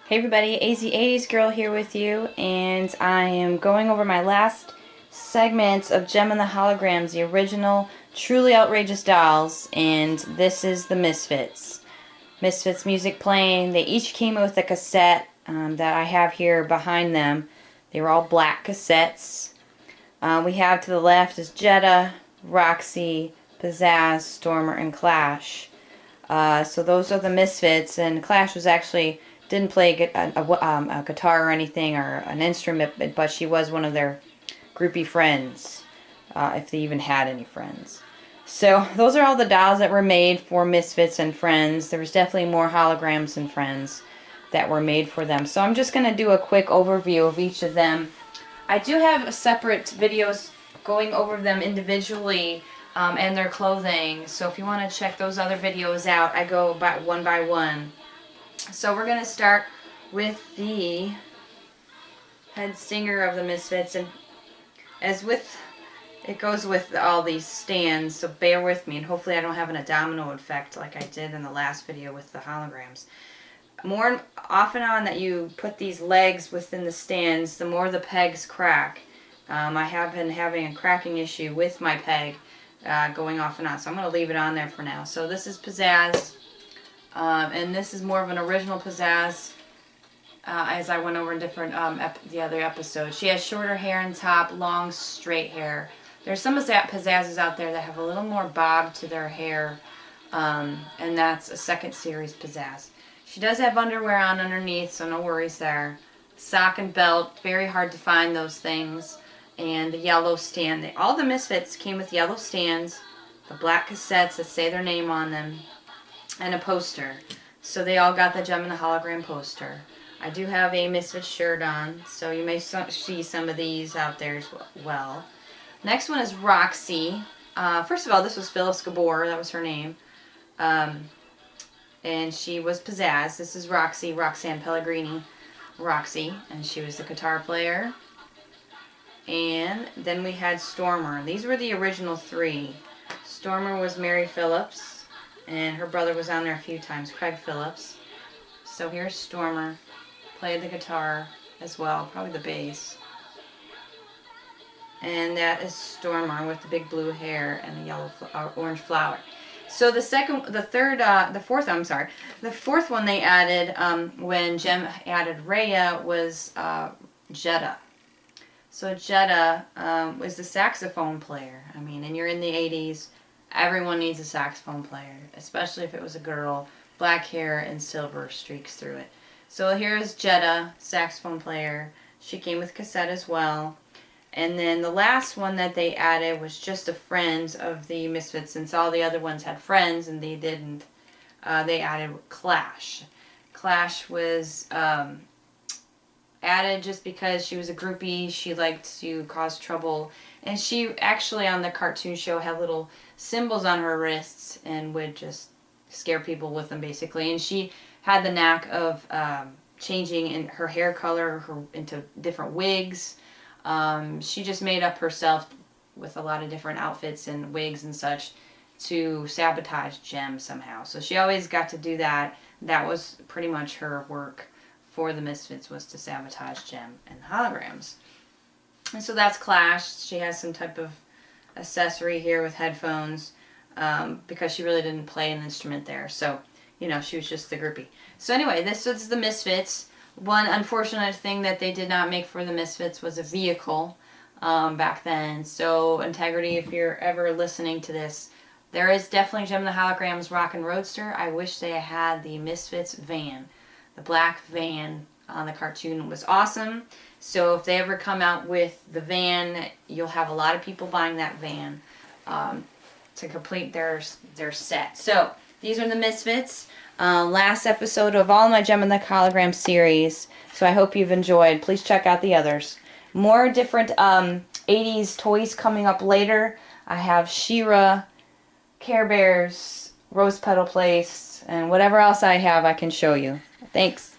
Hey everybody, AZ80s Girl here with you, and I am going over my last segment of Gem and the Holograms, the original Truly Outrageous Dolls, and this is the Misfits. Misfits music playing. They each came with a cassette that I have here behind them. They were all black cassettes. We have to the left is Jetta, Roxy, Pizazz, Stormer, and Clash. So those are the Misfits, and Clash was actually didn't play a guitar or anything or an instrument, but she was one of their groupie friends, if they even had any friends. So those are all the dolls that were made for Misfits and Friends. There was definitely more Holograms and Friends that were made for them. So I'm just going to do a quick overview of each of them. I do have separate videos going over them individually and their clothing. So if you want to check those other videos out, I go one by one. So we're going to start with the head singer of the Misfits, and as with it goes with all these stands, so bear with me, and hopefully I don't have a domino effect like I did in the last video with the Holograms. More often on that you put these legs within the stands, the more the pegs crack. I have been having a cracking issue with my peg going off and on, so I'm going to leave it on there for now. So this is Pizazz. And this is more of an original Pizazz, as I went over in different the other episodes. She has shorter hair on top, long straight hair. There's some Pizazzes out there that have a little more bob to their hair, and that's a second series Pizazz. She does have underwear on underneath, so no worries there. Sock and belt, very hard to find those things. And the yellow stand. All the Misfits came with yellow stands, the black cassettes that say their name on them, and a poster. So they all got the Gem and the Hologram poster. I do have a Misfits shirt on, so you may see some of these out there as well. Next one is Roxy. First of all, this was Phyllis Gabor, that was her name. And she was Pizazz. This is Roxy, Roxanne Pellegrini. Roxy, and she was the guitar player. And then we had Stormer. These were the original three. Stormer was Mary Phillips, and her brother was on there a few times, Craig Phillips. So here's Stormer, played the guitar as well, probably the bass. And that is Stormer with the big blue hair and the yellow, orange flower. So the fourth one they added when Gem added Rhea was Jetta. So Jetta was the saxophone player. I mean, and you're in the 80s. Everyone needs a saxophone player, especially if it was a girl. Black hair and silver streaks through it. So here's Jetta, saxophone player. She came with cassette as well. And then the last one that they added was just a friend of the Misfits, since all the other ones had friends and they didn't. They added Clash. Clash was added just because she was a groupie. She liked to cause trouble. And she actually on the cartoon show had little symbols on her wrists and would just scare people with them basically. And she had the knack of changing in her hair color into different wigs. She just made up herself with a lot of different outfits and wigs and such to sabotage Gem somehow. So she always got to do that. That was pretty much her work for the Misfits, was to sabotage Gem and Holograms. And so that's Clash. She has some type of accessory here with headphones because she really didn't play an instrument there. So, you know, she was just the groupie. So anyway, this was the Misfits. One unfortunate thing that they did not make for the Misfits was a vehicle back then. So, Integrity, if you're ever listening to this, there is definitely Gem and the Holograms Rockin' Roadster. I wish they had the Misfits van. The black van on the cartoon was awesome. So if they ever come out with the van, you'll have a lot of people buying that van to complete their set. So these are the Misfits. Last episode of all my Gem and the Hologram series. So I hope you've enjoyed. Please check out the others. More different 80s toys coming up later. I have She-Ra, Care Bears, Rose Petal Place, and whatever else I have I can show you. Thanks.